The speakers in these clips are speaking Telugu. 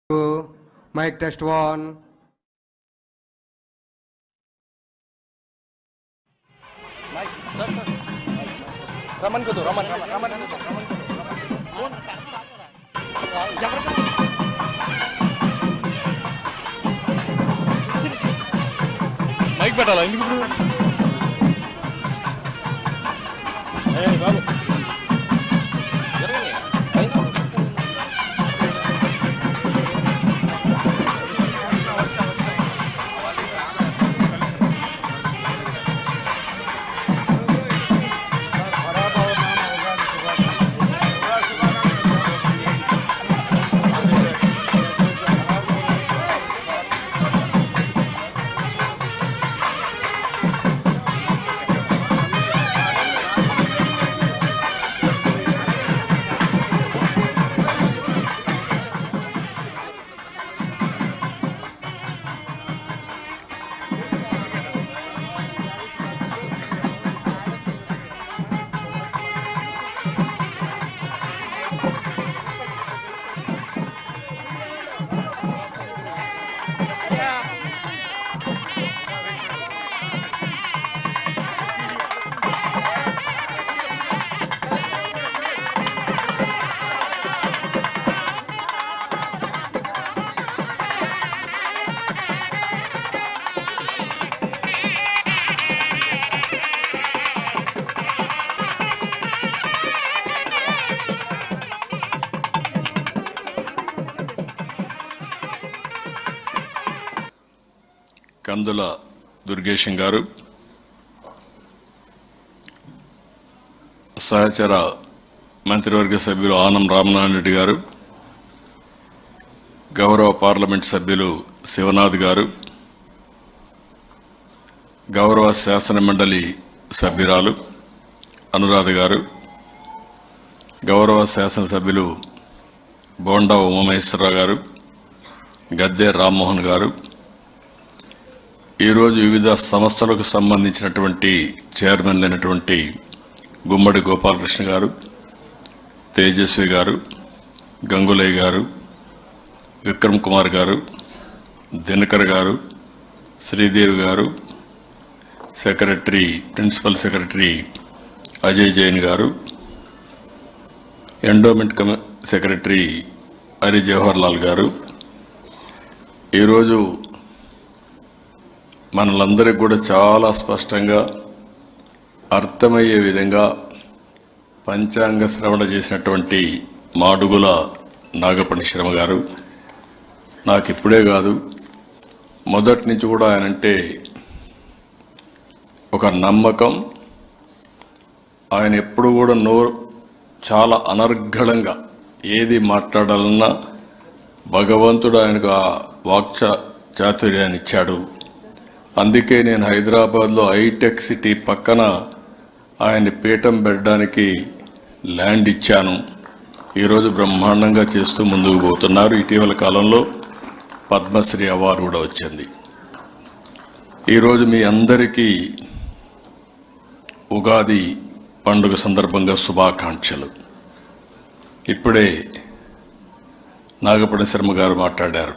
Mic test 1. Mic, sir. Raman ko to, Raman. Mic పెట్టాలా ఎందుకు ఇప్పుడు? ఏయ్ బాబు. కందుల దుర్గేశం గారు, సహచర మంత్రివర్గ సభ్యులు ఆనం రామనారాయణ రెడ్డి గారు, గౌరవ పార్లమెంట్ సభ్యులు శివనాథ్ గారు, గౌరవ శాసన మండలి సభ్యురాలు అనురాధ గారు, గౌరవ శాసనసభ్యులు బోండా ఉమామహేశ్వరరావు గారు, గద్దె రామ్మోహన్ గారు, ఈరోజు వివిధ సంస్థలకు సంబంధించినటువంటి చైర్మన్ అయినటువంటి గుమ్మడి గోపాలకృష్ణ గారు, తేజస్వి గారు, గంగులయ్య గారు, విక్రమ్ కుమార్ గారు, దినకర్ గారు, శ్రీదేవి గారు, ప్రిన్సిపల్ సెక్రటరీ అజయ్ జైన్ గారు, ఎండోమెంట్ సెక్రటరీ హరి జవహర్ లాల్ గారు, ఈరోజు మనలందరికీ కూడా చాలా స్పష్టంగా అర్థమయ్యే విధంగా పంచాంగ శ్రవణ చేసినటువంటి మాడుగుల నాగపణి శర్మ గారు, నాకు ఇప్పుడే కాదు మొదటి నుంచి కూడా ఆయనంటే ఒక నమ్మకం. ఆయన ఎప్పుడు కూడా చాలా అనర్గళంగా ఏది మాట్లాడాలన్నా భగవంతుడు ఆయనకు ఆ చాతుర్యాన్ని ఇచ్చాడు. అందుకే నేను హైదరాబాద్లో హైటెక్ సిటీ పక్కన ఆయన్ని పీఠం పెట్టడానికి ల్యాండ్ ఇచ్చాను. ఈరోజు బ్రహ్మాండంగా చేస్తూ ముందుకు పోతున్నారు. ఇటీవల కాలంలో పద్మశ్రీ అవార్డు కూడా వచ్చింది. ఈరోజు మీ అందరికీ ఉగాది పండుగ సందర్భంగా శుభాకాంక్షలు. ఇప్పుడే నాగపణి శర్మ గారు మాట్లాడారు.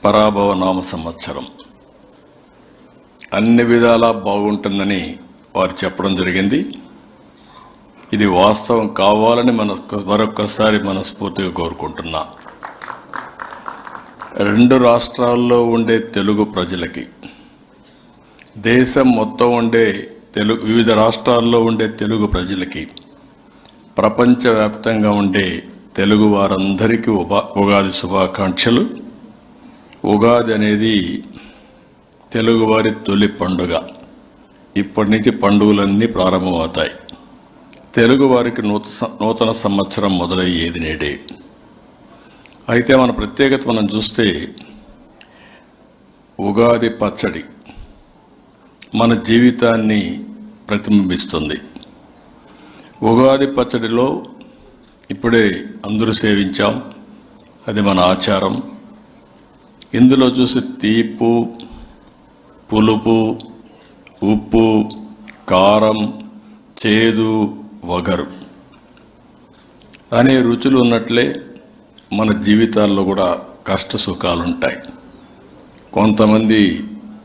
పరాభవ నామ సంవత్సరం అన్ని విధాలా బాగుంటుందని వారు చెప్పడం జరిగింది. ఇది వాస్తవం కావాలని మరొక్కసారి మనస్ఫూర్తిగా కోరుకుంటున్నా. 2 రాష్ట్రాల్లో ఉండే తెలుగు ప్రజలకి, దేశం మొత్తం ఉండే వివిధ రాష్ట్రాల్లో ఉండే తెలుగు ప్రజలకి, ప్రపంచవ్యాప్తంగా ఉండే తెలుగు వారందరికీ ఉగాది శుభాకాంక్షలు. ఉగాది అనేది తెలుగువారి తొలి పండుగ. ఇప్పటి నుంచి పండుగలన్నీ ప్రారంభమవుతాయి. తెలుగువారికి నూతన సంవత్సరం మొదలయ్యేది నేడే. అయితే మన ప్రత్యేకత మనం చూస్తే ఉగాది పచ్చడి మన జీవితాన్ని ప్రతిబింబిస్తుంది. ఉగాది పచ్చడిలో ఇప్పుడే అందరూ సేవించాం, అది మన ఆచారం. ఇందులో చూసి తీపు, పులుపు, ఉప్పు, కారం, చేదు, వగరు అనే రుచులు ఉన్నట్లే మన జీవితాల్లో కూడా కష్ట సుఖాలు ఉంటాయి. కొంతమంది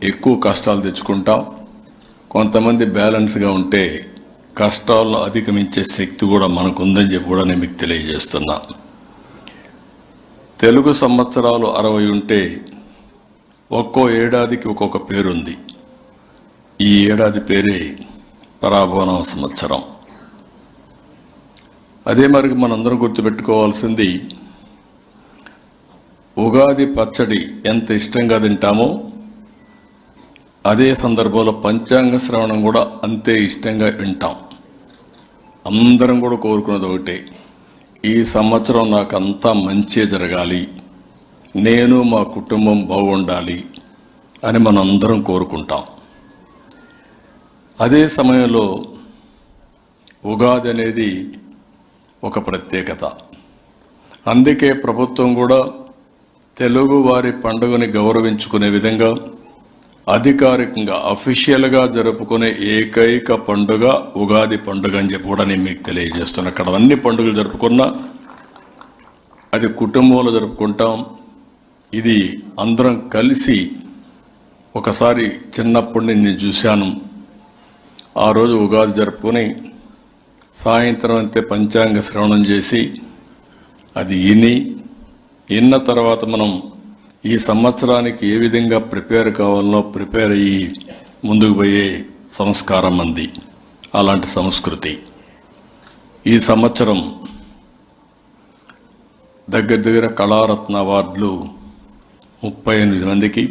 ఎక్కువ కష్టాలు తెచ్చుకుంటాం, కొంతమంది బ్యాలెన్స్గా ఉంటే కష్టాలను అధిగమించే శక్తి కూడా మనకు ఉందని చెప్పి కూడా నేను మీకు తెలియజేస్తున్నా. తెలుగు సంవత్సరాలు 60 ఉంటే ఒక్కో ఏడాదికి ఒక్కొక్క పేరుంది. ఈ ఏడాది పేరే పరాభవనామ సంవత్సరం. అదే మరి మనందరం గుర్తుపెట్టుకోవాల్సింది, ఉగాది పచ్చడి ఎంత ఇష్టంగా తింటామో అదే సందర్భంలో పంచాంగ శ్రవణం కూడా అంతే ఇష్టంగా వింటాం. అందరం కూడా కోరుకున్నది ఒకటే, ఈ సంవత్సరం నాకు అంతా మంచి జరగాలి, నేను మా కుటుంబం బాగుండాలి అని మనం అందరం కోరుకుంటాం. అదే సమయంలో ఉగాది అనేది ఒక ప్రత్యేకత. అందుకే ప్రభుత్వం కూడా తెలుగు వారి పండుగని గౌరవించుకునే విధంగా అధికారికంగా అఫీషియల్గా జరుపుకునే ఏకైక పండుగ ఉగాది పండుగ అని చెప్పి కూడా నేను మీకు తెలియజేస్తున్నా. అక్కడ అన్ని పండుగలు జరుపుకున్నా అది కుటుంబంలో జరుపుకుంటాం. ఇది అందరం కలిసి ఒకసారి చిన్నప్పటి నేను చూశాను. ఆ రోజు ఉగాది జరుపుకొని సాయంత్రం అంతే పంచాంగ శ్రవణం చేసి అది విన్న తర్వాత మనం ఈ సంవత్సరానికి ఏ విధంగా ప్రిపేర్ కావాలనో ప్రిపేర్ అయ్యి ముందుకు పోయే సంస్కారం అంది. అలాంటి సంస్కృతి ఈ సంవత్సరం దగ్గర కళారత్న అవార్డులు 38 మందికి,